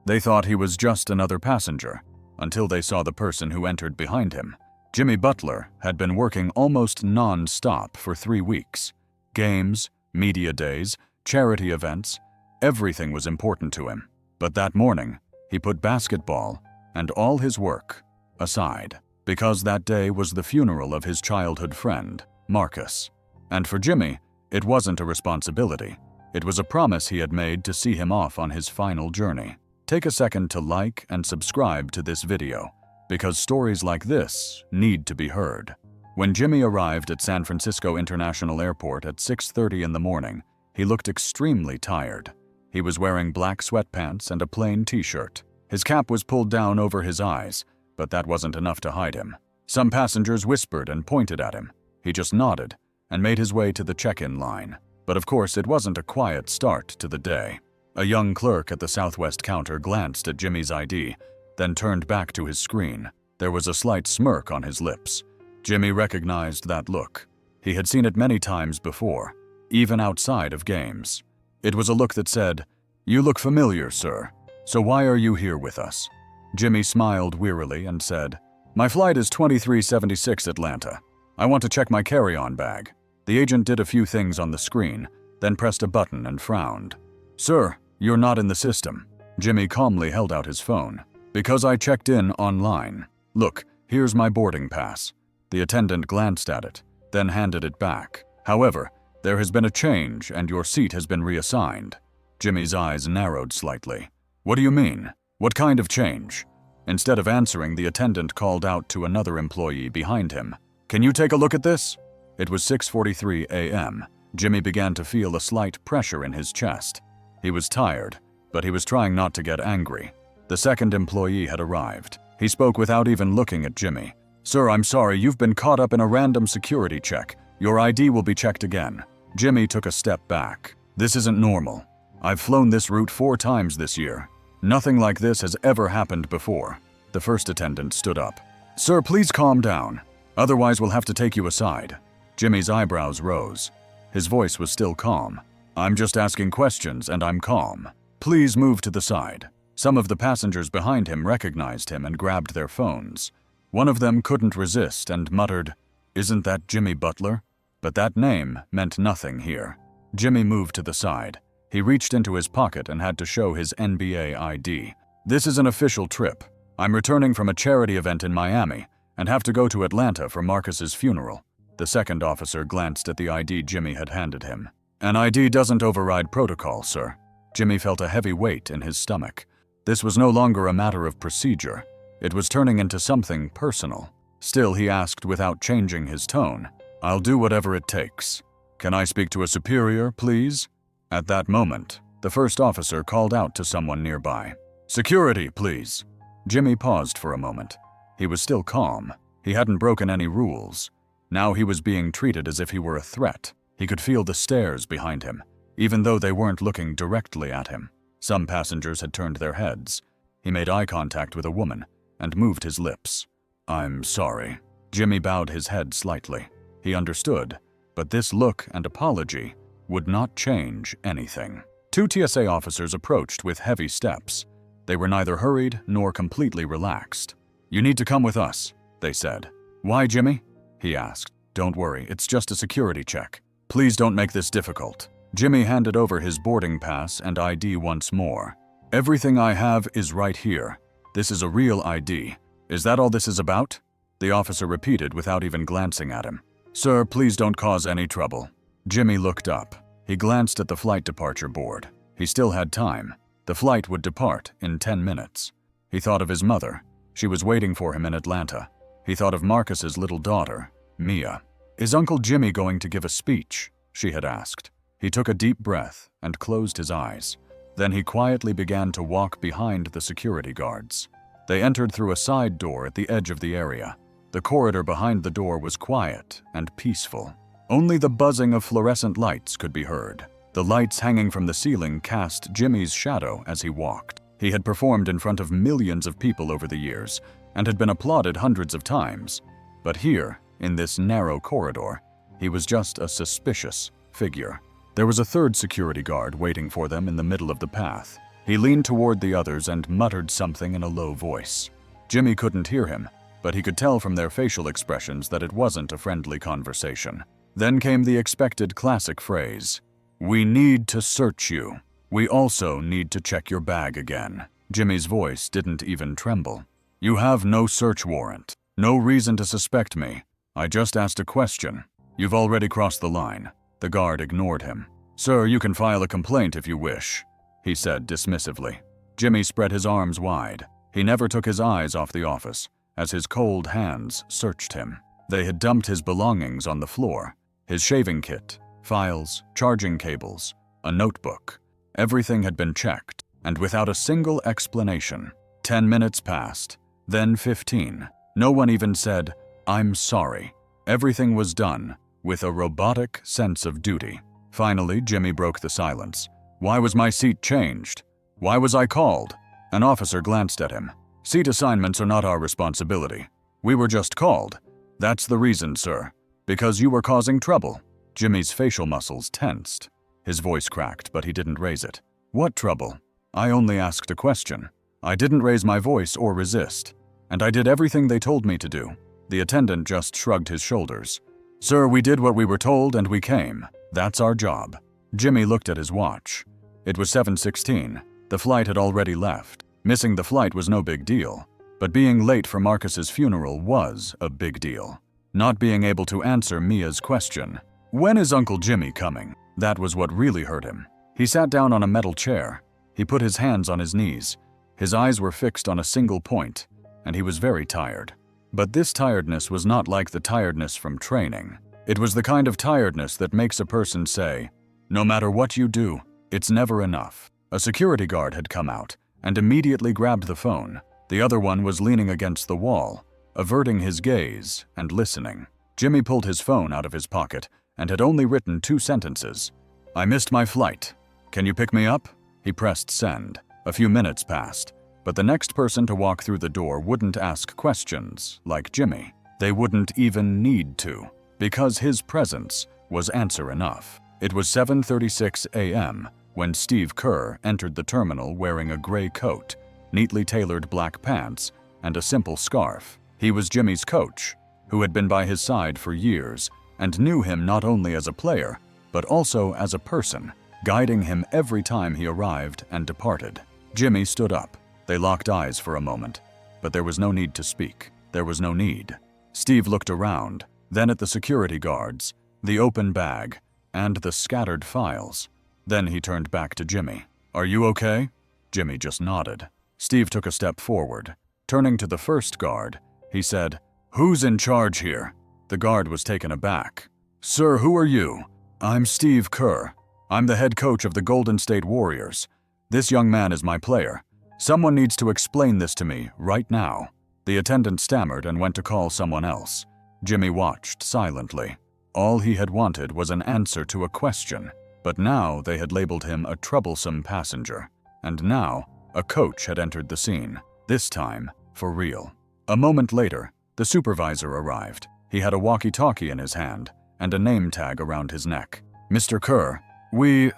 They thought he was just another passenger, until they saw the person who entered behind him. Jimmy Butler had been working almost non-stop for 3 weeks. Games, media days, charity events, everything was important to him. But that morning, he put basketball and all his work aside, because that day was the funeral of his childhood friend, Marcus. And for Jimmy, it wasn't a responsibility. It was a promise he had made to see him off on his final journey. Take a second to like and subscribe to this video, because stories like this need to be heard. When Jimmy arrived at San Francisco International Airport at 6:30 in the morning, he looked extremely tired. He was wearing black sweatpants and a plain t-shirt. His cap was pulled down over his eyes, but that wasn't enough to hide him. Some passengers whispered and pointed at him. He just nodded and made his way to the check-in line. But of course, it wasn't a quiet start to the day. A young clerk at the Southwest counter glanced at Jimmy's ID, then turned back to his screen. There was a slight smirk on his lips. Jimmy recognized that look. He had seen it many times before, even outside of games. It was a look that said, "You look familiar, sir. So why are you here with us?" Jimmy smiled wearily and said, "My flight is 2376 Atlanta. I want to check my carry-on bag." The agent did a few things on the screen, then pressed a button and frowned. "Sir, you're not in the system." Jimmy calmly held out his phone. "Because I checked in online. Look, here's my boarding pass." The attendant glanced at it, then handed it back. "However, there has been a change and your seat has been reassigned." Jimmy's eyes narrowed slightly. "What do you mean? What kind of change?" Instead of answering, the attendant called out to another employee behind him. "Can you take a look at this?" It was 6:43 a.m. Jimmy began to feel a slight pressure in his chest. He was tired, but he was trying not to get angry. The second employee had arrived. He spoke without even looking at Jimmy. "Sir, I'm sorry, you've been caught up in a random security check. Your ID will be checked again." Jimmy took a step back. "This isn't normal. I've flown this route 4 times this year. Nothing like this has ever happened before." The first attendant stood up. "Sir, please calm down. Otherwise, we'll have to take you aside." Jimmy's eyebrows rose. His voice was still calm. "I'm just asking questions and I'm calm. Please move to the side." Some of the passengers behind him recognized him and grabbed their phones. One of them couldn't resist and muttered, "Isn't that Jimmy Butler?" But that name meant nothing here. Jimmy moved to the side. He reached into his pocket and had to show his NBA ID. "This is an official trip. I'm returning from a charity event in Miami and have to go to Atlanta for Marcus's funeral." The second officer glanced at the ID Jimmy had handed him. "An ID doesn't override protocol, sir." Jimmy felt a heavy weight in his stomach. This was no longer a matter of procedure. It was turning into something personal. Still, he asked without changing his tone, "I'll do whatever it takes. Can I speak to a superior, please?" At that moment, the first officer called out to someone nearby. "Security, please." Jimmy paused for a moment. He was still calm. He hadn't broken any rules. Now he was being treated as if he were a threat. He could feel the stares behind him, even though they weren't looking directly at him. Some passengers had turned their heads. He made eye contact with a woman and moved his lips. "I'm sorry." Jimmy bowed his head slightly. He understood, but this look and apology would not change anything. 2 TSA officers approached with heavy steps. They were neither hurried nor completely relaxed. "You need to come with us," they said. "Why, Jimmy?" he asked. "Don't worry, it's just a security check. Please don't make this difficult." Jimmy handed over his boarding pass and ID once more. "Everything I have is right here. This is a real ID. Is that all this is about?" The officer repeated without even glancing at him. "Sir, please don't cause any trouble." Jimmy looked up. He glanced at the flight departure board. He still had time. The flight would depart in 10 minutes. He thought of his mother. She was waiting for him in Atlanta. He thought of Marcus's little daughter, Mia. "Is Uncle Jimmy going to give a speech?" she had asked. He took a deep breath and closed his eyes. Then he quietly began to walk behind the security guards. They entered through a side door at the edge of the area. The corridor behind the door was quiet and peaceful. Only the buzzing of fluorescent lights could be heard. The lights hanging from the ceiling cast Jimmy's shadow as he walked. He had performed in front of millions of people over the years and had been applauded hundreds of times. But here, in this narrow corridor, he was just a suspicious figure. There was a third security guard waiting for them in the middle of the path. He leaned toward the others and muttered something in a low voice. Jimmy couldn't hear him, but he could tell from their facial expressions that it wasn't a friendly conversation. Then came the expected classic phrase, "We need to search you. We also need to check your bag again." Jimmy's voice didn't even tremble. "You have no search warrant. No reason to suspect me. I just asked a question. You've already crossed the line." The guard ignored him. "Sir, you can file a complaint if you wish," he said dismissively. Jimmy spread his arms wide. He never took his eyes off the office as his cold hands searched him. They had dumped his belongings on the floor. His shaving kit, files, charging cables, a notebook. Everything had been checked, and without a single explanation. 10 minutes passed, then 15. No one even said, "I'm sorry." Everything was done with a robotic sense of duty. Finally, Jimmy broke the silence. "Why was my seat changed? Why was I called?" An officer glanced at him. "Seat assignments are not our responsibility. We were just called. That's the reason, sir. Because you were causing trouble." Jimmy's facial muscles tensed. His voice cracked, but he didn't raise it. "What trouble? I only asked a question. I didn't raise my voice or resist. And I did everything they told me to do." The attendant just shrugged his shoulders. "Sir, we did what we were told and we came. That's our job." Jimmy looked at his watch. It was 7:16. The flight had already left. Missing the flight was no big deal. But being late for Marcus's funeral was a big deal. Not being able to answer Mia's question, "When is Uncle Jimmy coming?" That was what really hurt him. He sat down on a metal chair. He put his hands on his knees. His eyes were fixed on a single point, and he was very tired. But this tiredness was not like the tiredness from training. It was the kind of tiredness that makes a person say, "No matter what you do, it's never enough." A security guard had come out and immediately grabbed the phone. The other one was leaning against the wall, averting his gaze and listening. Jimmy pulled his phone out of his pocket and had only written 2 sentences. "I missed my flight. Can you pick me up?" He pressed send. A few minutes passed, but the next person to walk through the door wouldn't ask questions like Jimmy. They wouldn't even need to, because his presence was answer enough. It was 7:36 a.m. when Steve Kerr entered the terminal wearing a gray coat, neatly tailored black pants, and a simple scarf. He was Jimmy's coach, who had been by his side for years and knew him not only as a player, but also as a person, guiding him every time he arrived and departed. Jimmy stood up. They locked eyes for a moment, but there was no need to speak. There was no need. Steve looked around, then at the security guards, the open bag, and the scattered files. Then he turned back to Jimmy. "Are you okay?" Jimmy just nodded. Steve took a step forward. Turning to the first guard, he said, "Who's in charge here?" The guard was taken aback. "Sir, who are you?" "I'm Steve Kerr. I'm the head coach of the Golden State Warriors. This young man is my player. Someone needs to explain this to me right now." The attendant stammered and went to call someone else. Jimmy watched silently. All he had wanted was an answer to a question, but now they had labeled him a troublesome passenger. And now, a coach had entered the scene, this time for real. A moment later, the supervisor arrived. He had a walkie-talkie in his hand and a name tag around his neck. "Mr. Kerr, we,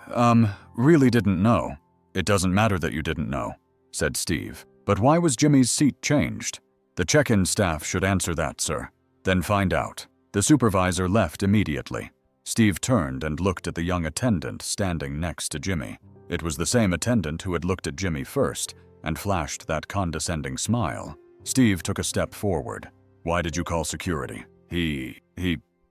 really didn't know." "It doesn't matter that you didn't know," said Steve. "But why was Jimmy's seat changed?" "The check-in staff should answer that, sir." "Then find out." The supervisor left immediately. Steve turned and looked at the young attendant standing next to Jimmy. It was the same attendant who had looked at Jimmy first and flashed that condescending smile. Steve took a step forward. "Why did you call security?" He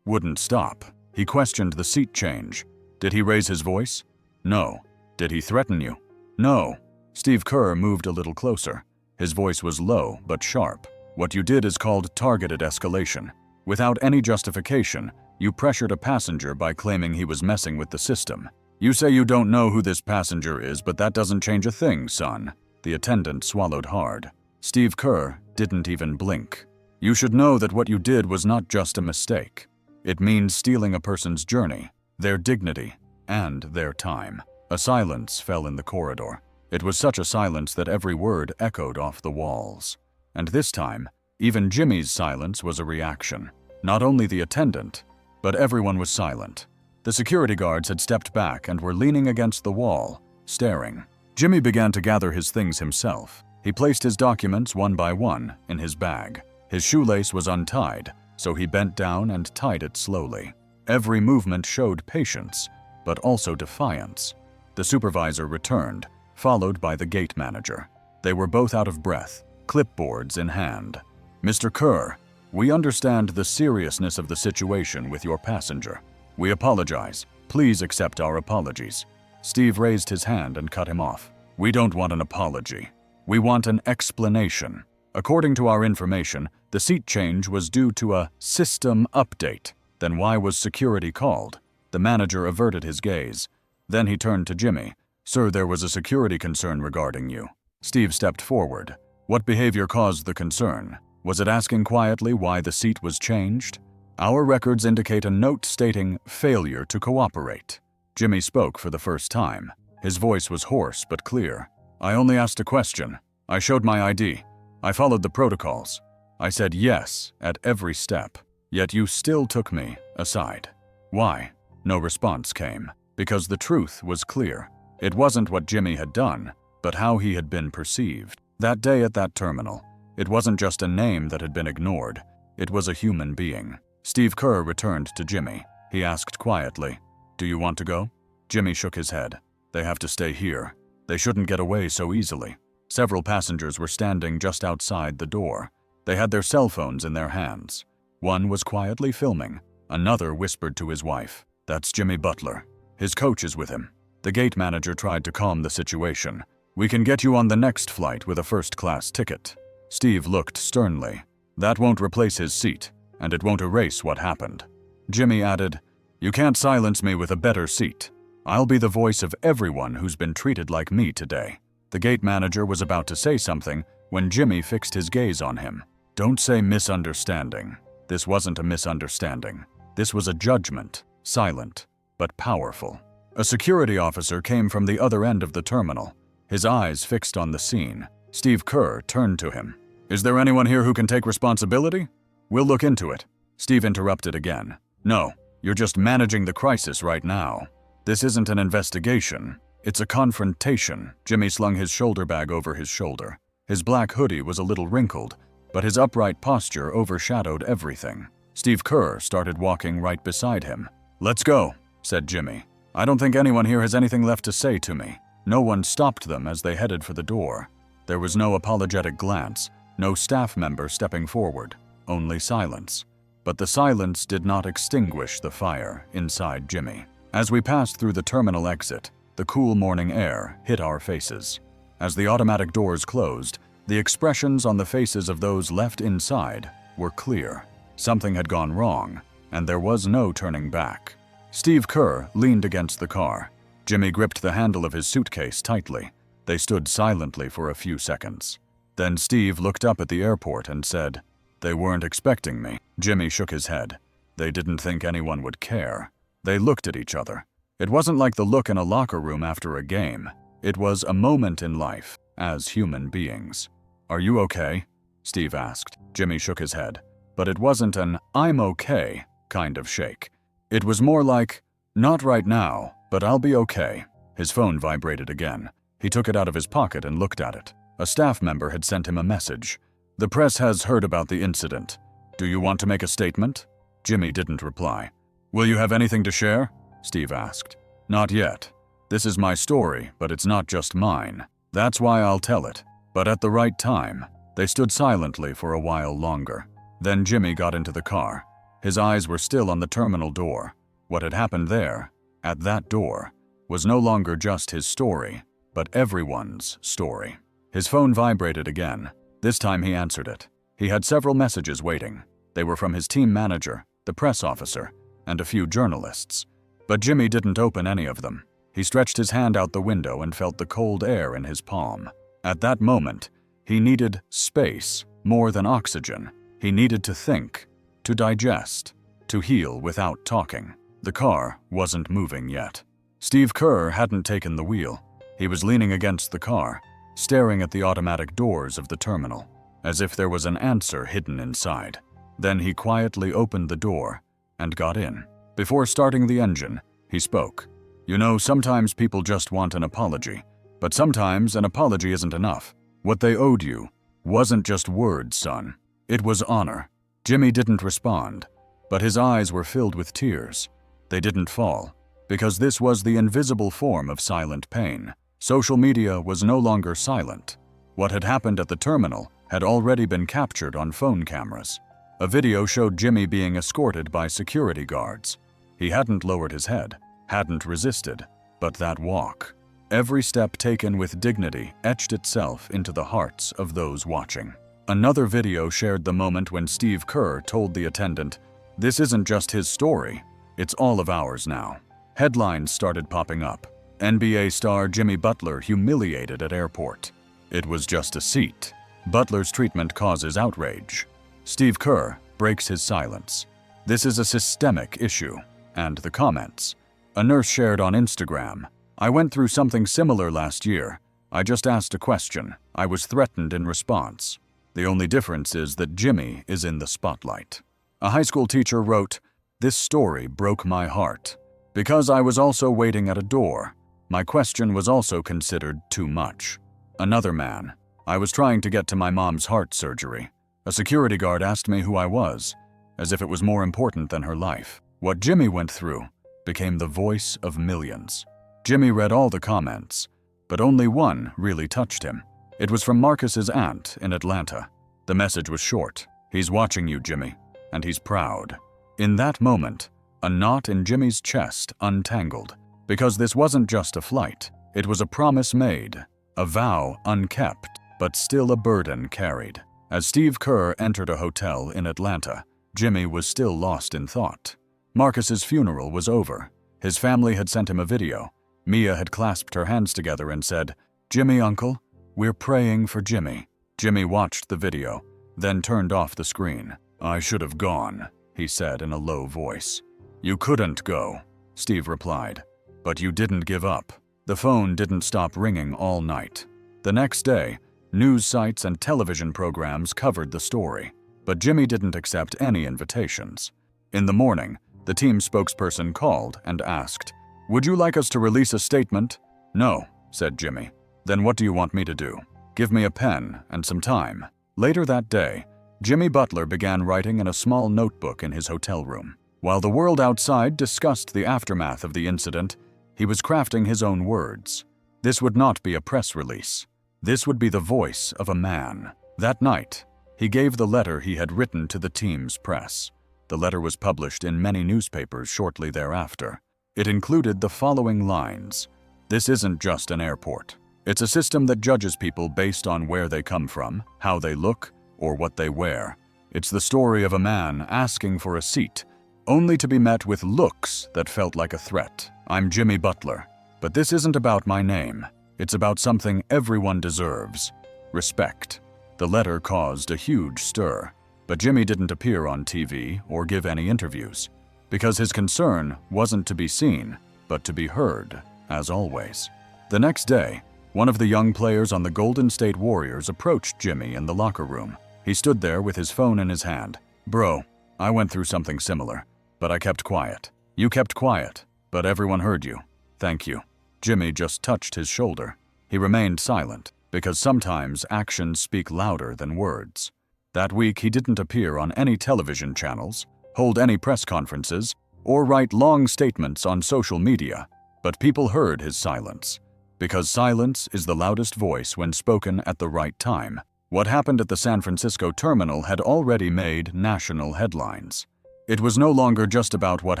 wouldn't stop. He questioned the seat change. "Did he raise his voice?" "No." "Did he threaten you?" "No." Steve Kerr moved a little closer. His voice was low but sharp. "What you did is called targeted escalation. Without any justification, you pressured a passenger by claiming he was messing with the system. You say you don't know who this passenger is, but that doesn't change a thing, son." The attendant swallowed hard. Steve Kerr didn't even blink. "You should know that what you did was not just a mistake. It means stealing a person's journey, their dignity, and their time." A silence fell in the corridor. It was such a silence that every word echoed off the walls. And this time, even Jimmy's silence was a reaction. Not only the attendant, but everyone was silent. The security guards had stepped back and were leaning against the wall, staring. Jimmy began to gather his things himself. He placed his documents one by one in his bag. His shoelace was untied, so he bent down and tied it slowly. Every movement showed patience, but also defiance. The supervisor returned, followed by the gate manager. They were both out of breath, clipboards in hand. "Mr. Kerr, we understand the seriousness of the situation with your passenger. We apologize. Please accept our apologies." Steve raised his hand and cut him off. "We don't want an apology. We want an explanation. According to our information, the seat change was due to a system update. Then why was security called?" The manager averted his gaze. Then he turned to Jimmy. "Sir, there was a security concern regarding you." Steve stepped forward. "What behavior caused the concern? Was it asking quietly why the seat was changed?" "Our records indicate a note stating failure to cooperate." Jimmy spoke for the first time. His voice was hoarse but clear. "I only asked a question. I showed my ID. I followed the protocols. I said yes at every step. Yet you still took me aside. Why?" No response came, because the truth was clear. It wasn't what Jimmy had done, but how he had been perceived. That day at that terminal, it wasn't just a name that had been ignored. It was a human being. Steve Kerr returned to Jimmy. He asked quietly, "Do you want to go?" Jimmy shook his head. "They have to stay here. They shouldn't get away so easily." Several passengers were standing just outside the door. They had their cell phones in their hands. One was quietly filming. Another whispered to his wife, "That's Jimmy Butler. His coach is with him." The gate manager tried to calm the situation. "We can get you on the next flight with a first-class ticket." Steve looked sternly. "That won't replace his seat, and it won't erase what happened." Jimmy added, "You can't silence me with a better seat. I'll be the voice of everyone who's been treated like me today." The gate manager was about to say something when Jimmy fixed his gaze on him. "Don't say misunderstanding. This wasn't a misunderstanding. This was a judgment, silent, but powerful." A security officer came from the other end of the terminal, his eyes fixed on the scene. Steve Kerr turned to him. "Is there anyone here who can take responsibility?" "We'll look into it." Steve interrupted again. "No, you're just managing the crisis right now. This isn't an investigation. It's a confrontation." Jimmy slung his shoulder bag over his shoulder. His black hoodie was a little wrinkled, but his upright posture overshadowed everything. Steve Kerr started walking right beside him. "Let's go," said Jimmy. "I don't think anyone here has anything left to say to me." No one stopped them as they headed for the door. There was no apologetic glance, no staff member stepping forward, only silence. But the silence did not extinguish the fire inside Jimmy. As we passed through the terminal exit, the cool morning air hit our faces. As the automatic doors closed, the expressions on the faces of those left inside were clear. Something had gone wrong, and there was no turning back. Steve Kerr leaned against the car. Jimmy gripped the handle of his suitcase tightly. They stood silently for a few seconds. Then Steve looked up at the airport and said, "They weren't expecting me." Jimmy shook his head. They didn't think anyone would care. They looked at each other. It wasn't like the look in a locker room after a game. It was a moment in life, as human beings. "Are you okay?" Steve asked. Jimmy shook his head. But it wasn't an "I'm okay" kind of shake. It was more like, "Not right now, but I'll be okay." His phone vibrated again. He took it out of his pocket and looked at it. A staff member had sent him a message. "The press has heard about the incident. Do you want to make a statement?" Jimmy didn't reply. "Will you have anything to share?" Steve asked. "Not yet. This is my story, but it's not just mine. That's why I'll tell it. But at the right time." They stood silently for a while longer. Then Jimmy got into the car. His eyes were still on the terminal door. What had happened there, at that door, was no longer just his story, but everyone's story. His phone vibrated again. This time he answered it. He had several messages waiting. They were from his team manager, the press officer, and a few journalists. But Jimmy didn't open any of them. He stretched his hand out the window and felt the cold air in his palm. At that moment, he needed space more than oxygen. He needed to think, to digest, to heal without talking. The car wasn't moving yet. Steve Kerr hadn't taken the wheel. He was leaning against the car, staring at the automatic doors of the terminal, as if there was an answer hidden inside. Then he quietly opened the door and got in. Before starting the engine, he spoke. "You know, sometimes people just want an apology. But sometimes an apology isn't enough. What they owed you wasn't just words, son. It was honor. Jimmy didn't respond, but his eyes were filled with tears. They didn't fall, because this was the invisible form of silent pain. Social media was no longer silent. What had happened at the terminal had already been captured on phone cameras. A video showed Jimmy being escorted by security guards. He hadn't lowered his head, hadn't resisted, but that walk. Every step taken with dignity etched itself into the hearts of those watching. Another video shared the moment when Steve Kerr told the attendant, "This isn't just his story, it's all of ours now." Headlines started popping up. NBA star Jimmy Butler humiliated at airport. It was just a seat. Butler's treatment causes outrage. Steve Kerr breaks his silence. This is a systemic issue. And the comments. A nurse shared on Instagram, "I went through something similar last year. I just asked a question. I was threatened in response." The only difference is that Jimmy is in the spotlight. A high school teacher wrote, "This story broke my heart. Because I was also waiting at a door. My question was also considered too much." Another man, "I was trying to get to my mom's heart surgery. A security guard asked me who I was, as if it was more important than her life." What Jimmy went through became the voice of millions. Jimmy read all the comments, but only one really touched him. It was from Marcus's aunt in Atlanta. The message was short. "He's watching you, Jimmy, and he's proud." In that moment, a knot in Jimmy's chest untangled, because this wasn't just a flight. It was a promise made, a vow unkept, but still a burden carried. As Steve Kerr entered a hotel in Atlanta, Jimmy was still lost in thought. Marcus's funeral was over. His family had sent him a video. Mia had clasped her hands together and said, "Jimmy, uncle, we're praying for Jimmy." Jimmy watched the video, then turned off the screen. "I should have gone," he said in a low voice. "You couldn't go," Steve replied. "But you didn't give up." The phone didn't stop ringing all night. The next day, news sites and television programs covered the story, but Jimmy didn't accept any invitations. In the morning, the team spokesperson called and asked, "Would you like us to release a statement?" "No," said Jimmy. "Then what do you want me to do?" "Give me a pen and some time." Later that day, Jimmy Butler began writing in a small notebook in his hotel room. While the world outside discussed the aftermath of the incident, he was crafting his own words. This would not be a press release. This would be the voice of a man. That night, he gave the letter he had written to the team's press. The letter was published in many newspapers shortly thereafter. It included the following lines. "This isn't just an airport. It's a system that judges people based on where they come from, how they look, or what they wear. It's the story of a man asking for a seat, only to be met with looks that felt like a threat. I'm Jimmy Butler, but this isn't about my name. It's about something everyone deserves: respect." The letter caused a huge stir. But Jimmy didn't appear on TV or give any interviews, because his concern wasn't to be seen, but to be heard, as always. The next day, one of the young players on the Golden State Warriors approached Jimmy in the locker room. He stood there with his phone in his hand. "Bro, I went through something similar, but I kept quiet. You kept quiet, but everyone heard you. Thank you." Jimmy just touched his shoulder. He remained silent, because sometimes actions speak louder than words. That week, he didn't appear on any television channels, hold any press conferences, or write long statements on social media, but people heard his silence. Because silence is the loudest voice when spoken at the right time. What happened at the San Francisco terminal had already made national headlines. It was no longer just about what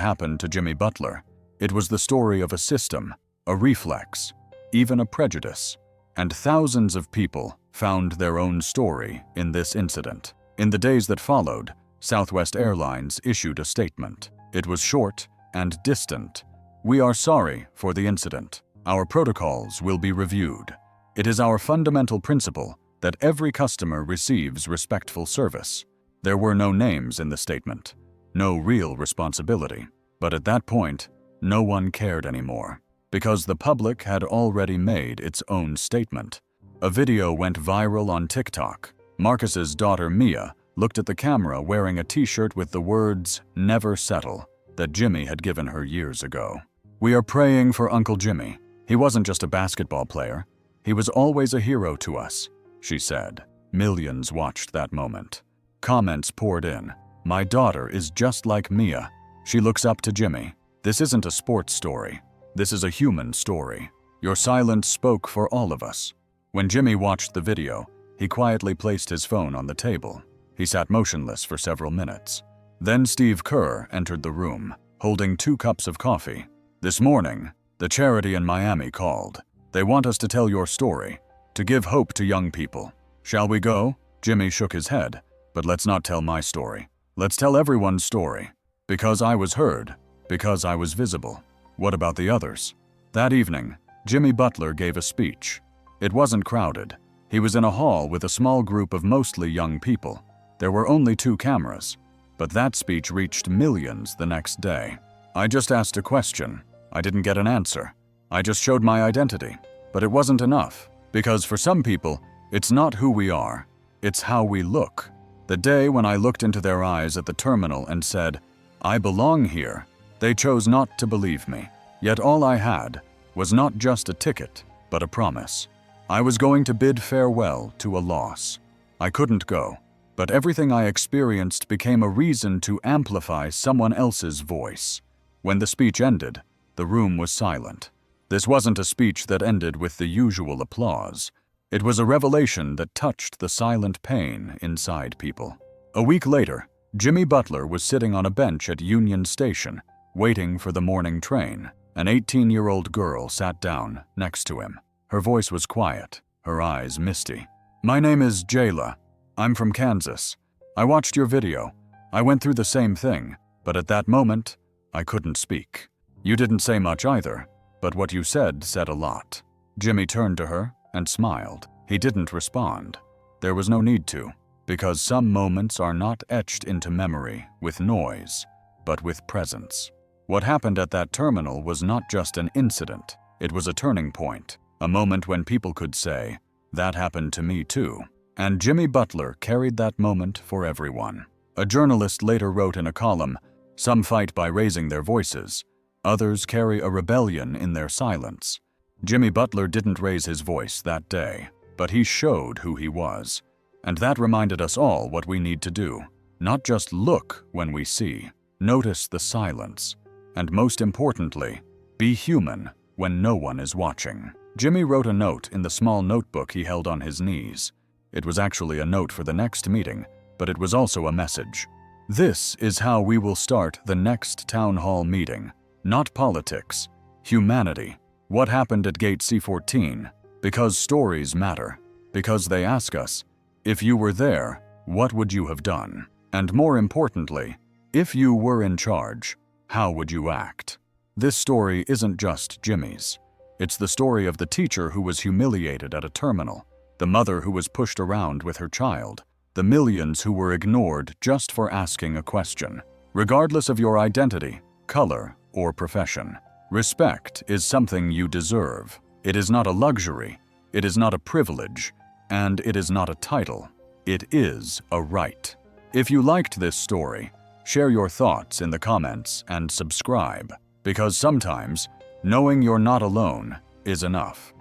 happened to Jimmy Butler. It was the story of a system, a reflex, even a prejudice. And thousands of people found their own story in this incident. In the days that followed, Southwest Airlines issued a statement. It was short and distant. "We are sorry for the incident. Our protocols will be reviewed. It is our fundamental principle that every customer receives respectful service." There were no names in the statement, no real responsibility. But at that point, no one cared anymore, because the public had already made its own statement. A video went viral on TikTok. Marcus's daughter Mia looked at the camera wearing a t-shirt with the words "Never Settle" that Jimmy had given her years ago. "We are praying for Uncle Jimmy. He wasn't just a basketball player. He was always a hero to us, she said. Millions watched that moment. Comments poured in. My daughter is just like Mia. She looks up to Jimmy. This isn't a sports story. This is a human story. Your silence spoke for all of us. When Jimmy watched the video, he quietly placed his phone on the table. He sat motionless for several minutes. Then Steve Kerr entered the room, holding 2 cups of coffee. This morning, the charity in Miami called. They want us to tell your story, to give hope to young people. Shall we go? Jimmy shook his head. But let's not tell my story. Let's tell everyone's story. Because I was heard. Because I was visible. What about the others? That evening, Jimmy Butler gave a speech. It wasn't crowded. He was in a hall with a small group of mostly young people. There were only 2 cameras. But that speech reached millions the next day. I just asked a question. I didn't get an answer. I just showed my identity. But it wasn't enough. Because for some people, it's not who we are. It's how we look. The day when I looked into their eyes at the terminal and said, I belong here, they chose not to believe me. Yet all I had was not just a ticket, but a promise. I was going to bid farewell to a loss. I couldn't go, but everything I experienced became a reason to amplify someone else's voice. When the speech ended, the room was silent. This wasn't a speech that ended with the usual applause. It was a revelation that touched the silent pain inside people. A week later, Jimmy Butler was sitting on a bench at Union Station, waiting for the morning train. An 18-year-old girl sat down next to him. Her voice was quiet, her eyes misty. My name is Jayla. I'm from Kansas. I watched your video. I went through the same thing, but at that moment, I couldn't speak. You didn't say much either, but what you said a lot. Jimmy turned to her and smiled. He didn't respond. There was no need to, because some moments are not etched into memory with noise, but with presence. What happened at that terminal was not just an incident. It was a turning point, a moment when people could say, that happened to me too. And Jimmy Butler carried that moment for everyone. A journalist later wrote in a column, some fight by raising their voices. Others carry a rebellion in their silence. Jimmy Butler didn't raise his voice that day, but he showed who he was. And that reminded us all what we need to do. Not just look when we see, notice the silence. And most importantly, be human when no one is watching. Jimmy wrote a note in the small notebook he held on his knees. It was actually a note for the next meeting, but it was also a message. This is how we will start the next town hall meeting. Not politics, humanity. What happened at Gate C14? Because stories matter. Because they ask us, if you were there, what would you have done? And more importantly, if you were in charge, how would you act? This story isn't just Jimmy's. It's the story of the teacher who was humiliated at a terminal, the mother who was pushed around with her child, the millions who were ignored just for asking a question. Regardless of your identity, color, or profession, respect is something you deserve. It is not a luxury, it is not a privilege, and it is not a title. It is a right. If you liked this story, share your thoughts in the comments and subscribe, because sometimes knowing you're not alone is enough.